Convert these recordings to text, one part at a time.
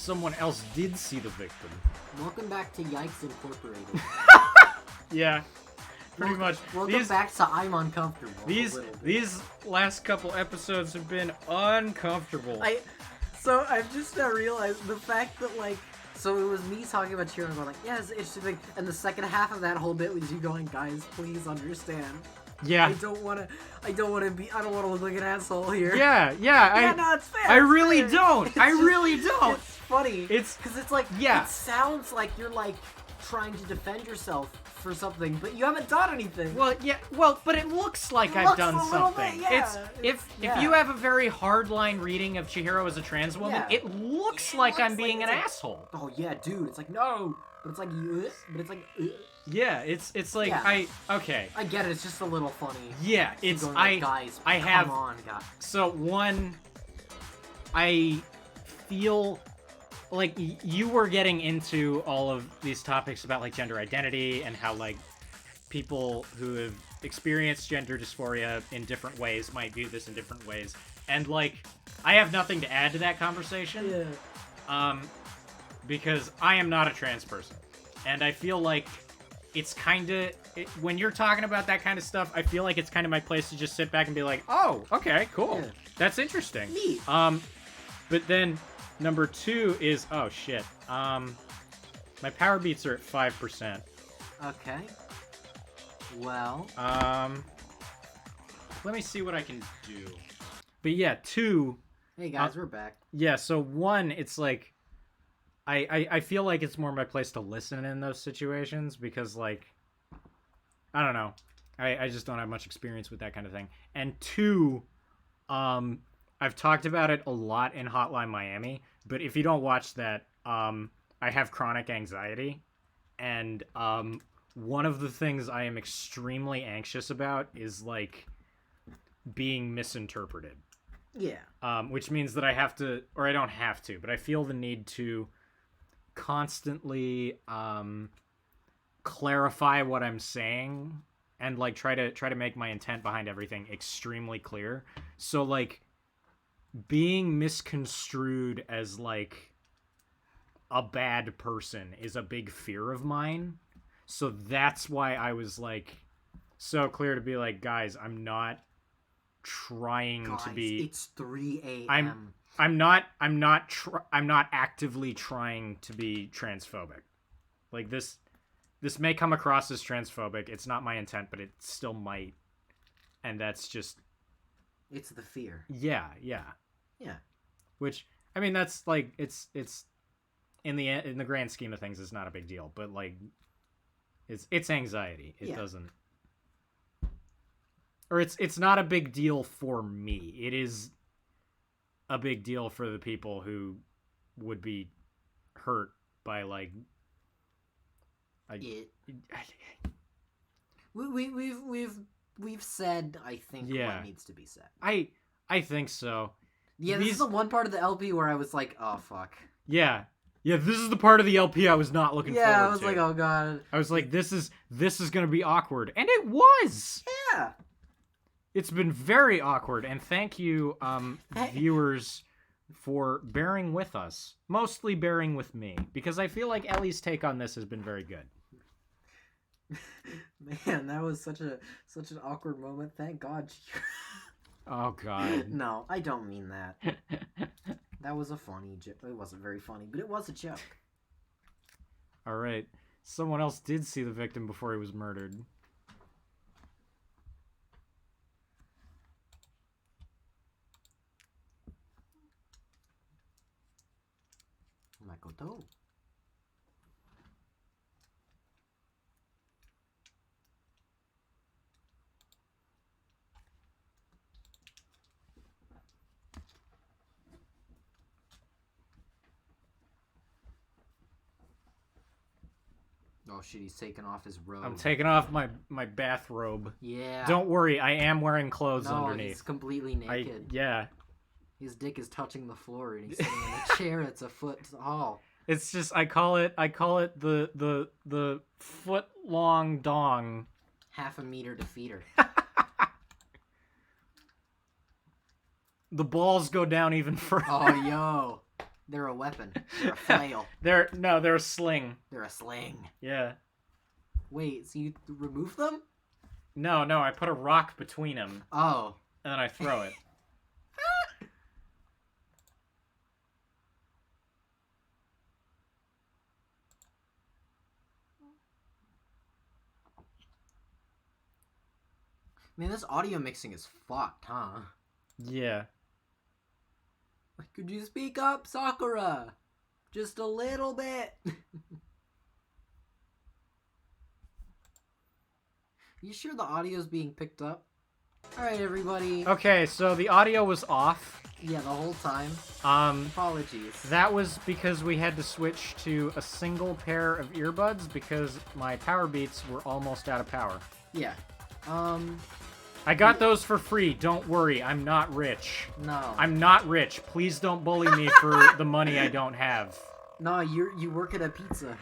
someone else did see the victim. Welcome back to Yikes Incorporated. Yeah, pretty much. Welcome back to I'm Uncomfortable. These last couple episodes have been uncomfortable. So I've just now realized the fact that, like, so it was me talking about Chihiro and going like, yeah, it's an interesting thing, and the second half of that whole bit was you going, guys, please understand. Yeah. I don't want to look like an asshole here. Yeah. No, it's fair. I really don't. It's I really don't. It's funny. It's because it's like, yeah. It sounds like you're like trying to defend yourself for something, but you haven't done anything. Well, yeah. Well, but it looks like I've done something. Bit, yeah. If you have a very hardline reading of Chihiro as a trans woman, it looks like I'm being an asshole. Oh yeah, dude. It's like no, but it's like Yeah, it's like okay. I get it. It's just a little funny. Yeah, it's going like, guys. Come on, guys. So one, I feel like you were getting into all of these topics about like gender identity and how like people who have experienced gender dysphoria in different ways might view this in different ways, and like I have nothing to add to that conversation. Yeah. Because I am not a trans person, and I feel like it's kind of when you're talking about that kind of stuff, I feel like it's kind of my place to just sit back and be like, oh, okay, cool, that's interesting. Neat. But then number two is oh shit. My power beats are at 5%. Okay. Well. Let me see what I can do. But yeah, two. Hey guys, we're back. Yeah, so one, it's like I feel like it's more my place to listen in those situations because, like, I don't know. I just don't have much experience with that kind of thing. And two, I've talked about it a lot in Hotline Miami, but if you don't watch that, I have chronic anxiety. And one of the things I am extremely anxious about is, like, being misinterpreted. Yeah. Which means that I have to, or I don't have to, but I feel the need to constantly clarify what I'm saying and like try to make my intent behind everything extremely clear. So like being misconstrued as like a bad person is a big fear of mine. So that's why I was like so clear to be like, guys, I'm not trying to be. It's 3 a.m. I'm not actively trying to be transphobic. Like this may come across as transphobic. It's not my intent, but it still might. And that's just. It's the fear. Yeah. Which I mean, that's like it's in the grand scheme of things, it's not a big deal. But like, it's anxiety. It doesn't. Or it's not a big deal for me. It is a big deal for the people who would be hurt by like. We've said I think what needs to be said. I think so. Yeah, this is the one part of the LP where I was like, oh fuck. Yeah, this is the part of the LP I was not looking forward to. Yeah, I was like, oh god. I was like, this is gonna be awkward, and it was. Yeah. It's been very awkward, and thank you, viewers, for bearing with us. Mostly bearing with me, because I feel like Ellie's take on this has been very good. Man, that was such an awkward moment. Thank God. Oh God. No, I don't mean that. That was a funny joke. It wasn't very funny, but it was a joke. All right. Someone else did see the victim before he was murdered. Makoto. Oh shit, he's taking off his robe. I'm taking off my bathrobe. Yeah. Don't worry, I am wearing clothes underneath. No, he's completely naked. Yeah. His dick is touching the floor, and he's sitting in a chair that's a foot tall. It's just I call it the foot long dong. Half a meter to feet her. The balls go down even further. Oh yo. They're a weapon. They're a flail. They're a sling. They're a sling. Yeah. Wait, so you remove them? No, I put a rock between them. Oh. And then I throw it. Man, this audio mixing is fucked, huh? Yeah. Could you speak up, Sakura? Just a little bit. You sure the audio's being picked up? Alright, everybody. Okay, so the audio was off. Yeah, the whole time. Apologies. That was because we had to switch to a single pair of earbuds because my Power Beats were almost out of power. Yeah. I got those for free. Don't worry, I'm not rich. No. I'm not rich. Please don't bully me for the money I don't have. No, you work at a pizza.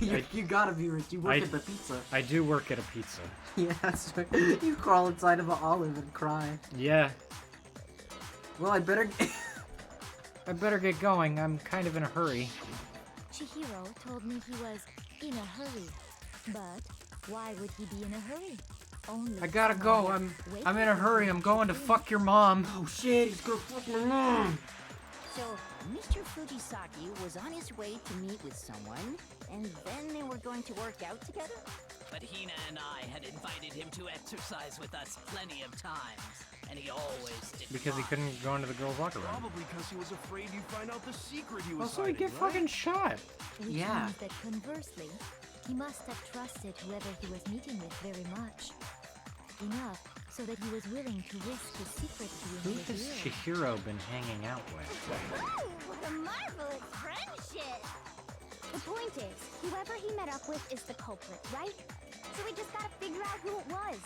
You gotta be rich. You work at the pizza. I do work at a pizza. Yeah, that's right. You crawl inside of an olive and cry. Yeah. Well, I better get going. I'm kind of in a hurry. Chihiro told me he was in a hurry. But why would he be in a hurry? Only I gotta go. I'm in a hurry. I'm going to fuck your mom. Oh shit, he's gonna fuck my mom. So, Mr. Fujisaki was on his way to meet with someone, and then they were going to work out together? But Hina and I had invited him to exercise with us plenty of times, and he always did. Because he couldn't go into the girls' locker room. Probably because he was afraid you'd find out the secret he was Also, he'd get hiding, fucking shot. Which Yeah. means that conversely, he must have trusted whoever he was meeting with very much. Enough so that he was willing to risk his secret Who being has revealed. Chihiro been hanging out with? Whoa, what a marvelous friendship! The point is, whoever he met up with is the culprit, right? So we just gotta figure out who it was.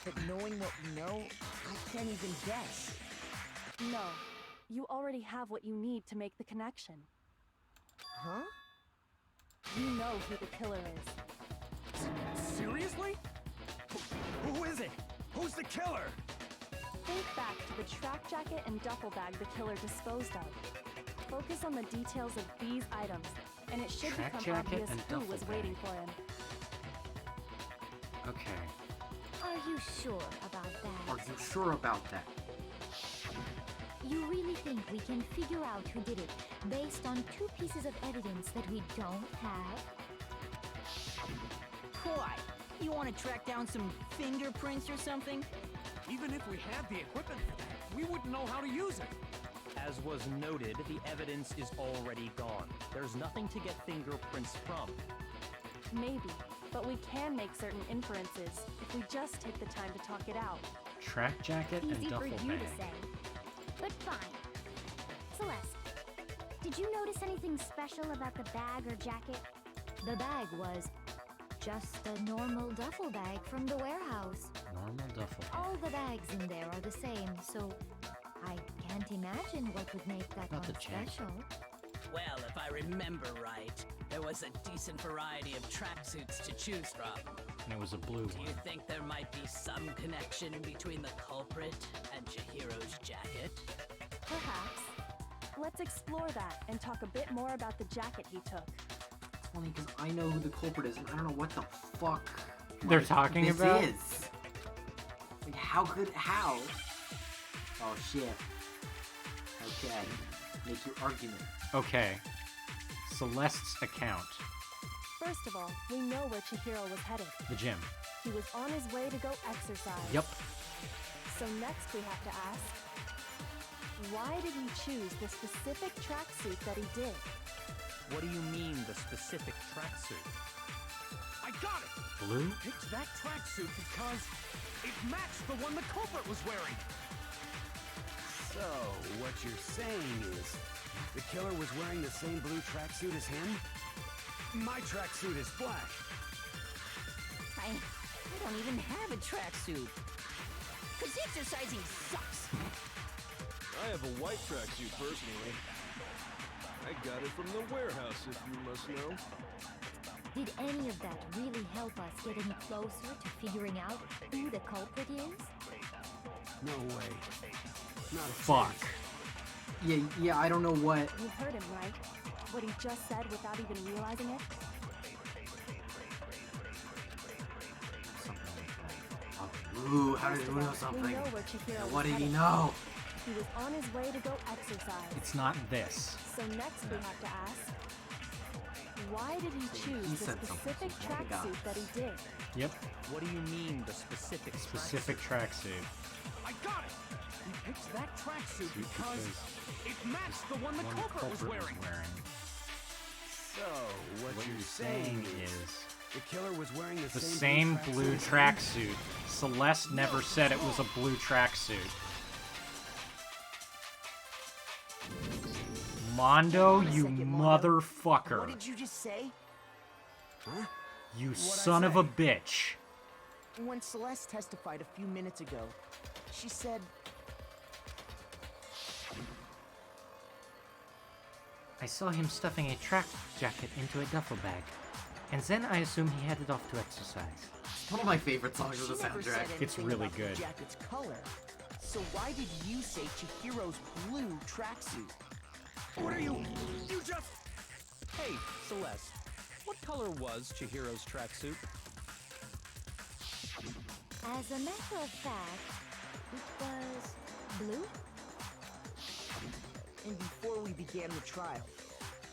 But knowing what we know, I can't even guess. No. You already have what you need to make the connection. Huh? You know who the killer is. Seriously? Who is it? Who's the killer? Think back to the track jacket and duffel bag the killer disposed of. Focus on the details of these items, and it should Track become jacket obvious and who duffel was bag. waiting for him. Okay. Are you sure about Are that? you sure about that? You really think we can figure out who did it based on two pieces of evidence that we don't have? Why? You want to track down some fingerprints or something? Even if we had the equipment for that, we wouldn't know how to use it. As was noted, the evidence is already gone. There's nothing to get fingerprints from. Maybe, but we can make certain inferences if we just take the time to talk it out. Track jacket and Easy for duffel you bag. to say. But fine. Celeste, did you notice anything special about the bag or jacket? The bag was just a normal duffel bag from the warehouse. Normal duffel bag. All the bags in there are the same, so I can't imagine what would make that Not one the jacket. special. Well, if I remember right, there was a decent variety of tracksuits to choose from. And it was a blue Do one. you think there might be some connection between the culprit and Chihiro's jacket? Perhaps. Let's explore that and talk a bit more about the jacket he took. It's funny because I know who the culprit is and I don't know what the fuck They're talking this about? is. Like, how? Oh shit. Okay. Make your argument. Okay. Celeste's account. First of all, we know where Chihiro was headed. The gym. He was on his way to go exercise. Yep. So next we have to ask, why did he choose the specific tracksuit that he did? What do you mean, the specific tracksuit? I got it! Blue? Picked that tracksuit because it matched the one the culprit was wearing. So, what you're saying is, the killer was wearing the same blue tracksuit as him? My tracksuit is black. I don't even have a tracksuit. Cause exercising sucks. I have a white tracksuit personally. I got it from the warehouse, if you must know. Did any of that really help us get any closer to figuring out who the culprit is? No way. Not a Fuck. chance. Yeah, I don't know what. You heard him, right? What he just said without even realizing it? Something like that. Ooh, how did he know something? We know where Chihiro was What did he headed. know? He was on his way to go exercise. It's not this. So next we have to ask, why did he choose He the said something, specific so what we got? tracksuit that he did? Yep. What do you mean, the specific Tracksuit. I got it! He picked that tracksuit because it matched the one the culprit was wearing. So, what you're saying is the killer was wearing The same blue tracksuit. Celeste never said it was a blue tracksuit. Mondo, you motherfucker. What did you just say? Huh? You son of a bitch. When Celeste testified a few minutes ago, she said... I saw him stuffing a track jacket into a duffel bag. And then I assume he headed off to exercise. It's one of my favorite songs of the She never said soundtrack. It's anything really about good. The jacket's color. So why did you say Chihiro's blue tracksuit? What are you? You just... Hey, Celeste. What color was Chihiro's tracksuit? As a matter of fact, it was blue. And before we began the trial,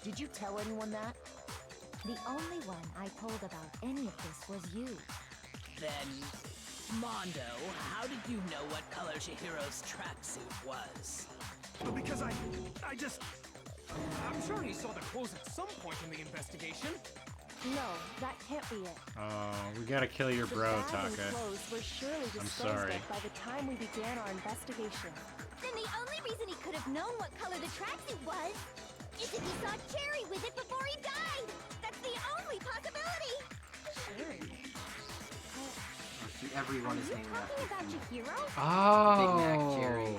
did you tell anyone that? The only one I told about any of this was you. Then, Mondo, how did you know what color Chihiro's tracksuit was? Because I just... I'm sure he saw the clothes at some point in the investigation. No, that can't be it. Oh, we gotta kill your The bro, bag and Taka. clothes were surely I'm disposed sorry. of by the time we began our investigation. Then the only reason he could have known what color the tracksuit was is if he saw Cherry with it before he died. That's the only possibility. Cherry? See, everyone is Are you named talking after about food. Chihiro? Oh. Big Mac Cherry.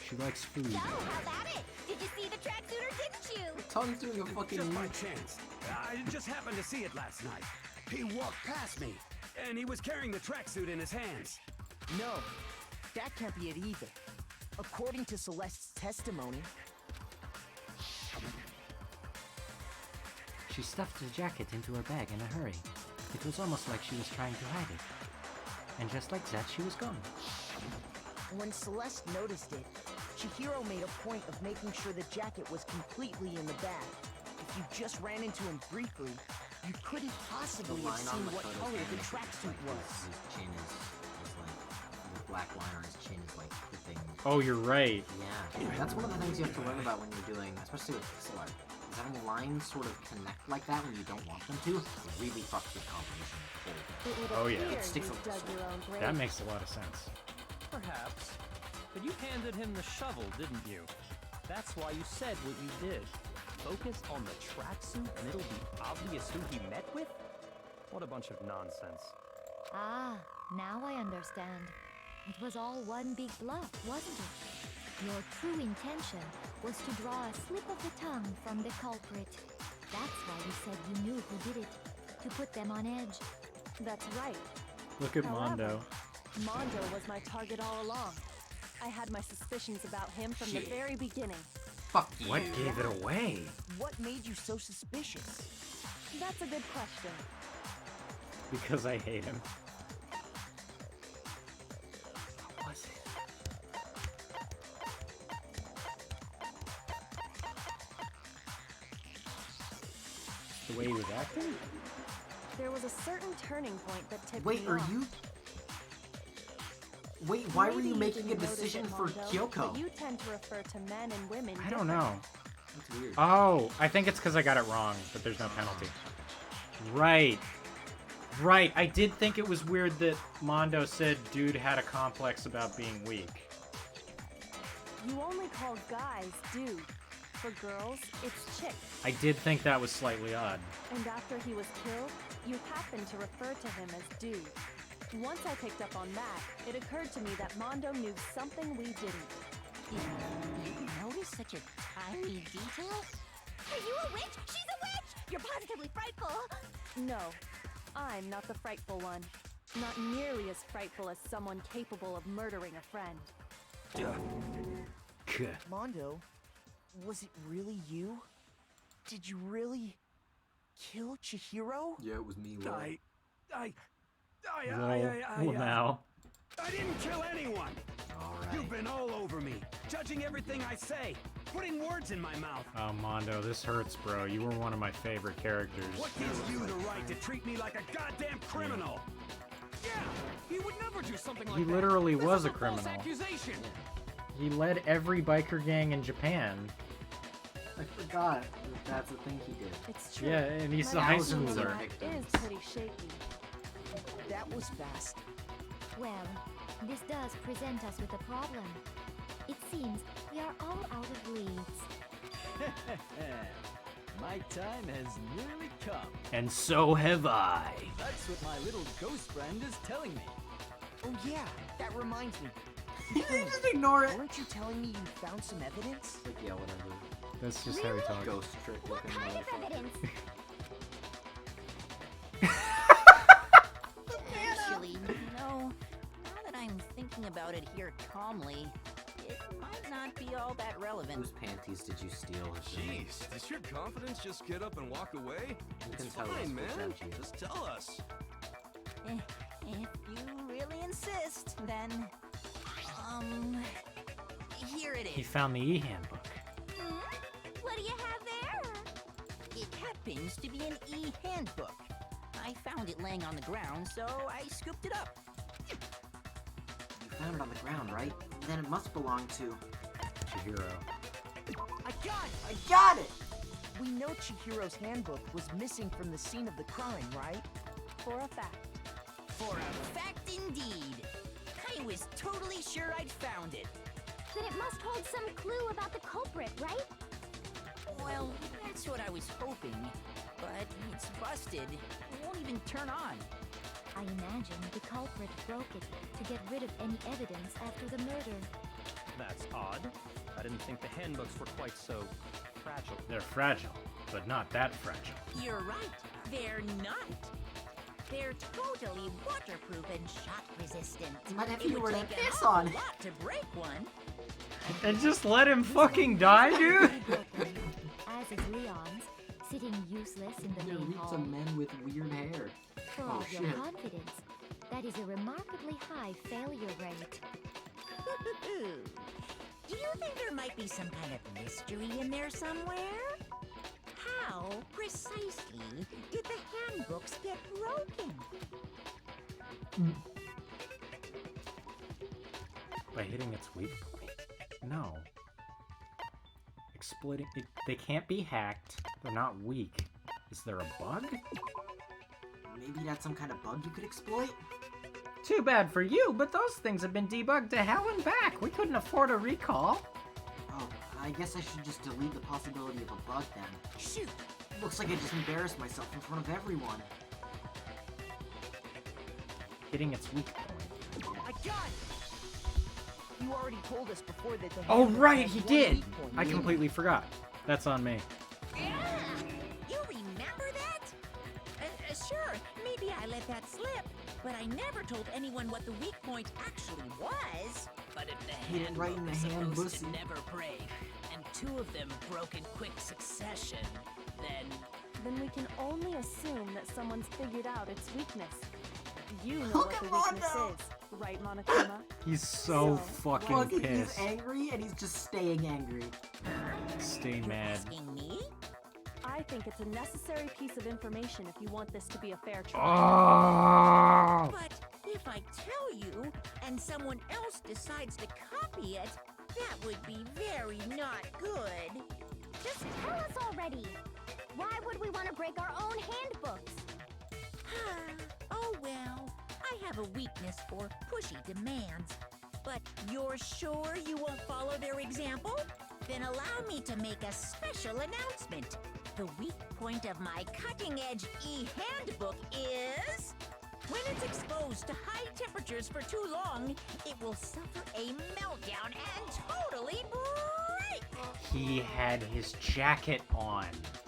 She likes food. So, how about it? Did you see the tracksuit or didn't you? Tongue's doing a fucking Just by chance. I just happened to see it last night. He walked past me, and he was carrying the tracksuit in his hands. No, that can't be it either. According to Celeste's testimony, She stuffed the jacket into her bag in a hurry. It was almost like she was trying to hide it. And just like that, she was gone. when Celeste noticed it, Chihiro made a point of making sure the jacket was completely in the bag. If you just ran into him briefly, you couldn't possibly have seen what color the tracksuit was. His chin is like, the black line on his chin is like clipping. Oh, you're right. Yeah, that's one of the things you have to learn about when you're doing, especially with pixel art. Is having lines sort of connect like that when you don't want them to really fucks with composition of the whole thing. It would Oh, yeah. appear It sticks you a- dug your own grave. That makes a lot of sense. Perhaps. But you handed him the shovel, didn't you? That's why you said what you did. Focus on the tracksuit and it'll be obvious who he met with? What a bunch of nonsense. Ah, now I understand. It was all one big bluff, wasn't it? Your true intention was to draw a slip of the tongue from the culprit. That's why you said you knew who did it, to put them on edge. That's right. Look at However, Mondo. Mondo was my target all along. I had my suspicions about him from the very beginning. Fuck you. What gave it away? What made you so suspicious? That's a good question. Because I hate him. What was it? The way he was acting? There was a certain turning point that tipped Wait, me are off. you? Wait, why were Maybe you making a didn't notice decision it, for Mondo, Kyoko? But you tend to refer to men and women I don't know. That's weird. Oh, I think it's because I got it wrong, but there's no penalty. Right. Right, I did think it was weird that Mondo said dude had a complex about being weak. You only call guys dude. For girls, it's chick. I did think that was slightly odd. And after he was killed, you happened to refer to him as dude. Once I picked up on that, it occurred to me that Mondo knew something we didn't. You noticed such a tiny detail? Are you a witch? She's a witch! You're positively frightful! No, I'm not the frightful one. Not nearly as frightful as someone capable of murdering a friend. Mondo, Was it really you? Did you really kill Chihiro? Yeah, it was me. Well, now. I didn't kill anyone! Alright. You've been all over me, judging everything I say, putting words in my mouth. Oh, Mondo, this hurts, bro. You were one of my favorite characters. What gives you the right to treat me like a goddamn criminal? Yeah, he would never do something like He that. literally This was is a false criminal. accusation. He led every biker gang in Japan. I forgot that that's a thing he did. It's true. Yeah, and he's a My high opinion on schooler. that is pretty shaky. That was fast. Well, this does present us with a problem. It seems we are all out of leads. My time has nearly come. And so have I. That's what my little ghost friend is telling me. Oh yeah, that reminds me. You just ignore it. Weren't you telling me you found some evidence? Like, yeah, whatever. That's just how he talks. Ghost trick What looking kind of motherfucker. evidence? Actually, now that I'm thinking about it here calmly, it might not be all that relevant. Whose panties did you steal? Jeez, does your confidence just get up and walk away? You can It's tell us fine, which man. one's you. Just tell us. If you really insist, then... Here it He is. found the e-handbook. What do you have there? It happens to be an e-handbook. I found it laying on the ground, so I scooped it up. You found it on the ground, right? Then it must belong to... Chihiro. I got it! I got it! We know Chihiro's handbook was missing from the scene of the crime, right? For a fact. For a fact indeed. I was totally sure I'd found it. Then it must hold some clue about the culprit, right? Well, that's what I was hoping. But it's busted. It won't even turn on. I imagine the culprit broke it to get rid of any evidence after the murder. That's odd. I didn't think the handbooks were quite so fragile. They're fragile, but not that fragile. You're right. They're not. They're totally waterproof and shock resistant. But if It you would were to take an piss awful on it. lot to break one. And just let him fucking die, dude? As is Leon's, sitting useless in the There main meet hall. some men with weird hair. For Oh, all your shit. confidence, that is a remarkably high failure rate. Do you think there might be some kind of mystery in there somewhere? How precisely did the handbooks get broken? By hitting its weak point? No. Exploiting it, they can't be hacked. They're not weak. Is there a bug? Maybe that's some kind of bug you could exploit? Too bad for you, but those things have been debugged to hell and back. We couldn't afford a recall. Oh, I guess I should just delete the possibility of a bug then. Shoot! Looks like I just embarrassed myself in front of everyone. Hitting its weak point. I got it! You already told us before that the Oh, handbook right, has he one did! weak point. I completely forgot. That's on me. Yeah! You remember that? Sure, maybe I let that slip, but I never told anyone what the weak point actually was. But if the He didn't write in handbook the is hand, supposed to Bussy. never break, and two of them broke in quick succession, Then we can only assume that someone's figured out its weakness. You know Look what the at weakness Mondo! is, right, Monokuma? He's so So, fucking Look, he's pissed. angry and he's just staying angry. Stay you're mad. asking me? I think it's a necessary piece of information if you want this to be a fair trial. Oh! But if I tell you, and someone else decides to copy it, that would be very not good. Just tell us already. Why would we want to break our own handbooks? Oh well, I have a weakness for pushy demands. But you're sure you won't follow their example? Then allow me to make a special announcement. The weak point of my cutting-edge e-handbook is... when it's exposed to high temperatures for too long, it will suffer a meltdown and totally break! He had his jacket on.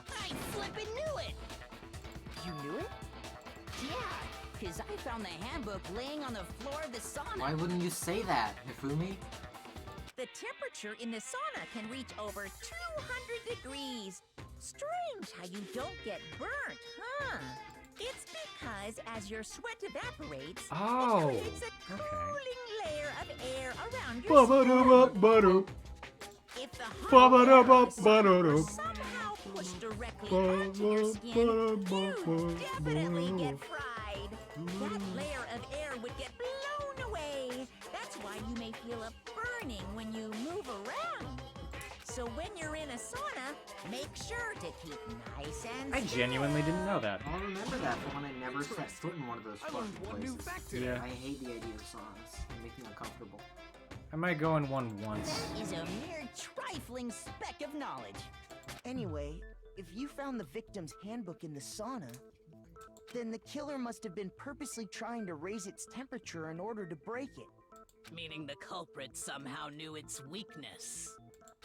I flippin' knew it! You knew it? Yeah, because I found the handbook laying on the floor of the sauna. Why wouldn't you say that, Hifumi? The the temperature in the sauna can reach over 200 degrees. Strange how you don't get burnt, huh? It's because as your sweat evaporates, it creates a cooling layer of air around your skin. If the hot air of the sauna were somehow pushed directly onto your skin, you'd definitely get fried. That layer of air would get blown away. That's why you may feel a burning when you move around. So when you're in a sauna, make sure to keep nice and I genuinely didn't know that. I'll remember that for when I never set foot in one of those fucking places. Yeah. I hate the idea of saunas. They make me uncomfortable. I might go in one once. That is a mere trifling speck of knowledge. Anyway, if you found the victim's handbook in the sauna, then the killer must have been purposely trying to raise its temperature in order to break it. Meaning the culprit somehow knew its weakness.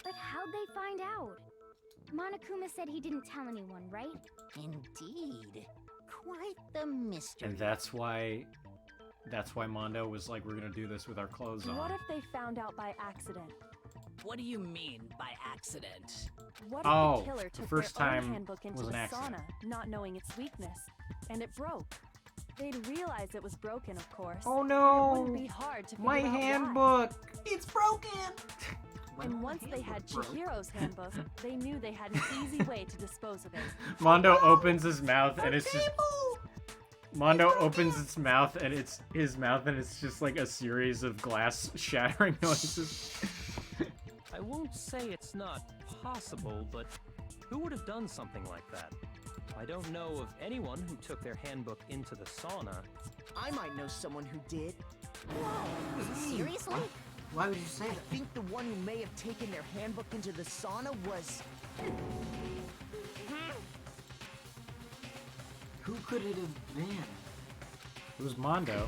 But how'd they find out? Monokuma said he didn't tell anyone, right? Indeed. Quite the mystery. And that's why Mondo was like, we're gonna do this with our clothes on. What if they found out by accident? What do you mean by accident? What if Oh, the killer the took first their time own handbook into was the an accident. sauna, not knowing its weakness, and it broke? They'd realize it was broken, of course. Oh and it no! wouldn't be hard to My figure out why. handbook! It's broken! And once they had Chihiro's handbook, they knew they had an easy way to dispose of it. Mondo opens his mouth and it's just... Mondo opens its mouth and it's just like a series of glass shattering noises. I won't say it's not possible, but who would have done something like that? I don't know of anyone who took their handbook into the sauna. I might know someone who did. Whoa! Seriously? Why would you say that? I think the one who may have taken their handbook into the sauna was... Who could it have been? It was Mondo.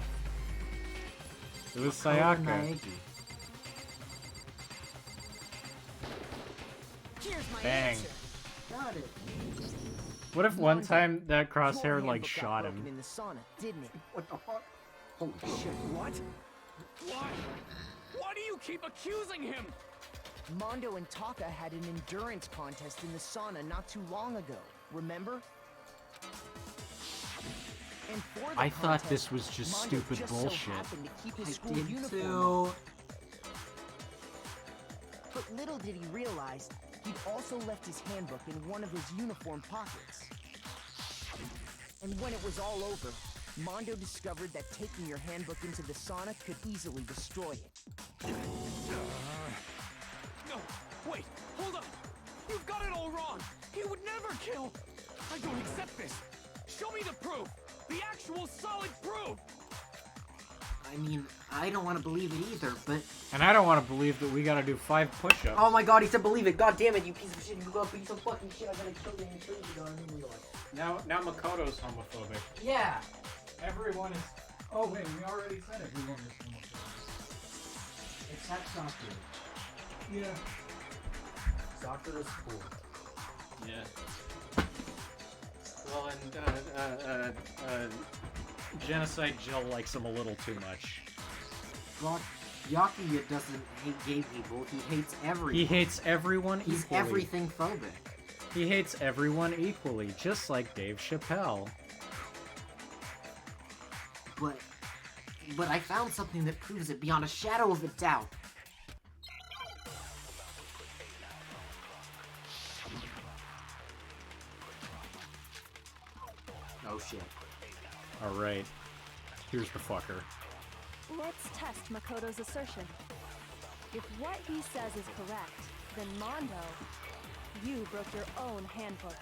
It was Makoto Sayaka. Naegi. Here's my Bang. answer. Got it. What if one Mondo, time that your crosshair handbook like got shot broken him? in the sauna, didn't it? What the fuck? Holy shit. What? Why? Why do you keep accusing him? Mondo and Taka had an endurance contest in the sauna not too long ago, remember? And for the I thought contest, this was just Mondo stupid just bullshit. So happened to keep his I school did uniform too. on. But little did he realize, he'd also left his handbook in one of his uniform pockets. And when it was all over, Mondo discovered that taking your handbook into the sauna could easily destroy it. No, wait, hold up. You've got it all wrong. He would never kill. I don't accept this. Show me the proof. The actual solid proof. I mean, I don't want to believe it either, but... And I don't want to believe that we gotta do 5 push-ups. Oh my god, he said believe it. God damn it, you piece of shit. You got a piece of fucking shit. I gotta kill you and kill you. I didn't realize. Now Makoto's homophobic. Yeah. Everyone is... Oh wait, we already said everyone is homophobic. Except Sakura. Yeah. Sakura's cool. Yeah. Well, and Genocide Jill likes him a little too much. God, Yakuya doesn't hate gay people. He hates everyone. He hates everyone He's equally. everything phobic. He hates everyone equally, just like Dave Chappelle. But I found something that proves it beyond a shadow of a doubt. Oh shit. Alright. Here's the fucker. Let's test Makoto's assertion. If what he says is correct, then Mondo, you broke your own handbook.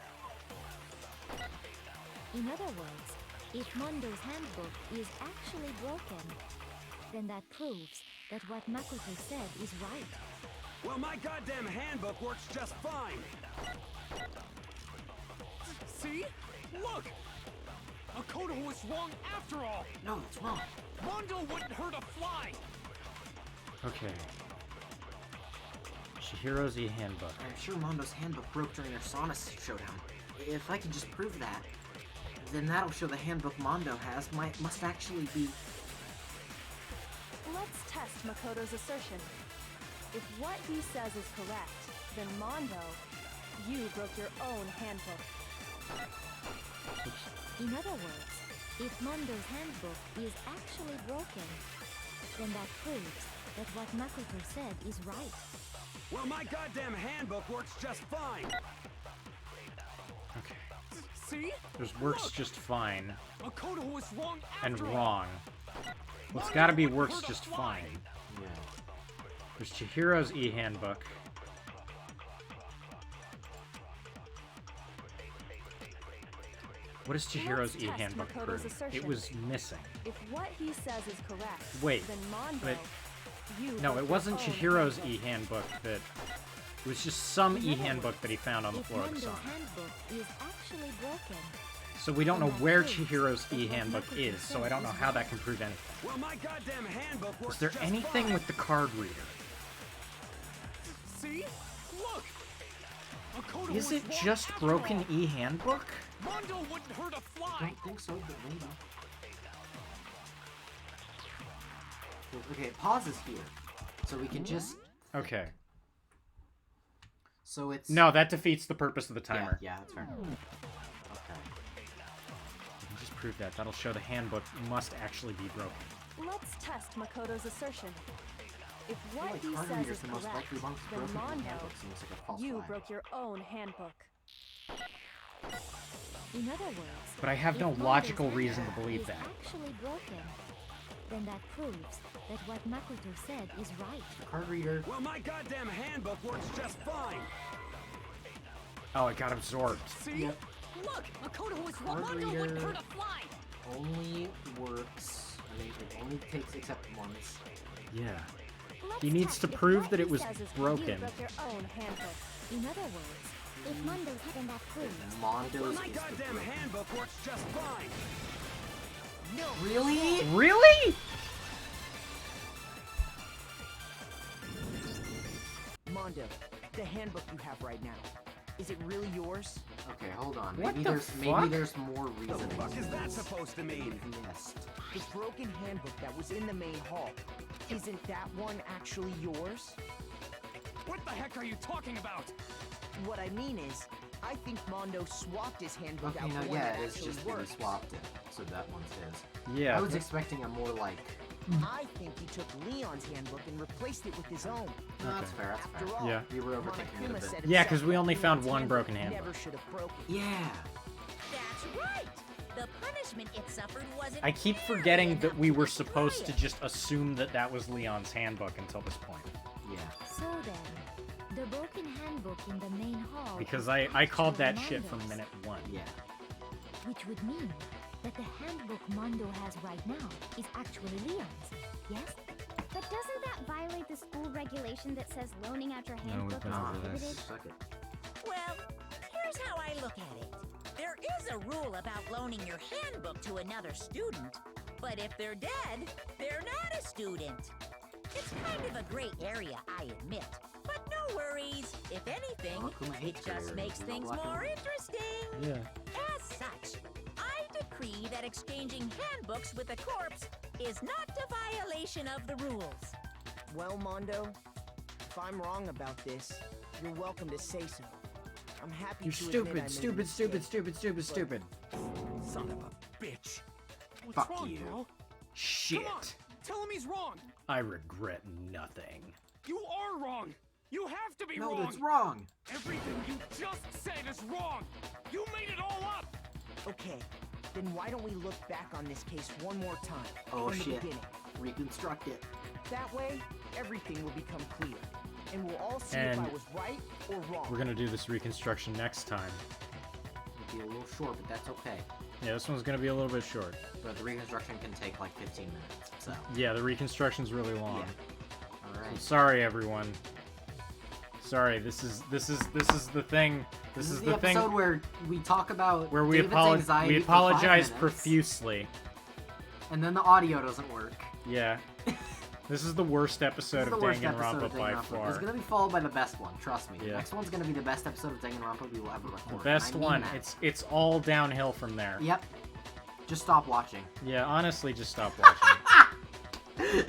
In other words, if Mondo's handbook is actually broken, then that proves that what Makoto said is right. Well, my goddamn handbook works just fine. See? Look! Makoto was wrong after all! No, it's wrong. Mondo wouldn't hurt a fly! Okay. Chihiro's e-handbook. I'm sure Mondo's handbook broke during their sauna showdown. If I can just prove that, then that'll show the handbook Mondo has must actually be... Let's test Makoto's assertion. If what he says is correct, then Mondo, you broke your own handbook. In other words, if Mondo's handbook is actually broken, then that proves that what Makoto said is right. Well, my goddamn handbook works just fine. Okay. See? There's works just fine Makoto was wrong and after all. wrong. Well, it's gotta be works just fine. Yeah. There's Chihiro's e-handbook. What does Chihiro's Let's test e-handbook Makoto's prove? assertion. It was missing. If what he says is correct, Wait, then Mondo, but you no, broke it your wasn't own Chihiro's handbook. e-handbook that... It was just some In other e-handbook words, that he found on the if floor of the Mondo's song. handbook is actually broken, So we don't know then that where proves Chihiro's that what e-handbook Makoto is, so I said don't know is how that right. can prove anything. Well, my goddamn handbook works Is there just anything fine. with the card reader? See? Look! Makoto Is was it wrong just after broken all. e-handbook? Mondo wouldn't hurt a I fly! don't think so, but maybe. Okay, it pauses here. So we can just... Okay. So it's... No, that defeats the purpose of the Yeah, timer. yeah, that's fair. Okay. We can just prove that. That'll show the handbook must actually be broken. Let's test Makoto's assertion. If I what feel he like card says reader's is the most correct, likely one to then broken in the Mondo, handbook seems like a false you flag. broke your own handbook. in other words, But I have if no Mondo's logical reason to handbook believe is that. actually broken, then that proves that what Makoto said is right. Card reader. Well, my goddamn handbook works just fine. Oh, it got absorbed. See? Yep. Look! Makoto was wrong! Card Mondo wouldn't reader. hurt a fly! Only works... I mean, it only takes except once. Yeah. Let's He needs test to if prove what that it he was says is broken. You broke your own handbook. In other words, if Mondo's then that proves Mondo's Well, my is the goddamn broken. handbook works just fine. No. Really? Really? Mondo, the handbook you have right now, is it really yours? Okay, hold on. What Maybe the maybe fuck? there's more The reason. fuck is that supposed to mean? Missed. The broken handbook that was in the main hall, isn't that one actually yours? What the heck are you talking about? What I mean is, I think Mondo swapped his handbook Okay, out no, for one yeah, that it's actually just that he works. swapped it, so that one's his. Yeah. I was but- expecting a more like... I think he took Leon's handbook and replaced it with his own. No, that's fair, that's After fair. all, Yeah. You were overthinking it a Monokuma bit. said Yeah, himself 'cause we that only found Leon's one handbook broken handbook. Never should have broken. Yeah! That's right. The punishment it suffered wasn't I keep fair forgetting enough that we to were destroy supposed to it. just assume that that was Leon's handbook until this point. Yeah. so then, the broken handbook in the main hall Because is I called that actually shit from Mondo's, minute one. Yeah. which would mean that the handbook Mondo has right now is actually Leon's. Yes? But doesn't that violate the school regulation that says loaning out your No, we've handbook been is over prohibited? this. Suck it. Well, here's how I look at it. There is a rule about loaning your handbook to another student, but if they're dead, they're not a student. It's kind of a gray area, I admit. But no worries. If anything, Monokuma it hates gray just areas, makes not things black and more white. interesting. Yeah. As such, I decree that exchanging handbooks with a corpse is not a violation of the rules. Well, Mondo, if I'm wrong about this, you're welcome to say so. I'm happy You're to admit I stupid, made a stupid, stupid, mistake. stupid, stupid, stupid. Son of a bitch. What's Fuck wrong, you. bro? Shit. Come on, tell him he's wrong. I regret nothing. You are wrong. You have to be No, wrong. that's wrong! Everything you just said is wrong. You made it all up. Okay, then why don't we look back on this case one more time? Oh from the shit. beginning. Reconstruct it. That way, everything will become clear. And we'll all see And if I was right or wrong. We're gonna do this reconstruction next time. It'll be a little short, but that's okay. Yeah, this one's gonna be a little bit short. But the reconstruction can take like 15 minutes, so... Yeah, the reconstruction's really long. Yeah. I'm Alright. sorry, everyone. Sorry, this is the thing. This is the thing episode where we talk about where we David's anxiety for 5 apologize minutes, profusely. and then the audio doesn't work. Yeah. This is the worst episode This is of the worst episode Danganronpa of by Danganronpa. far. It's gonna be followed by the best one, trust me. The Yeah. next one's gonna be the best episode of Danganronpa we will ever The record. best and I mean one. that. It's all downhill from there. Yep. Just stop watching. Yeah, honestly, just stop watching.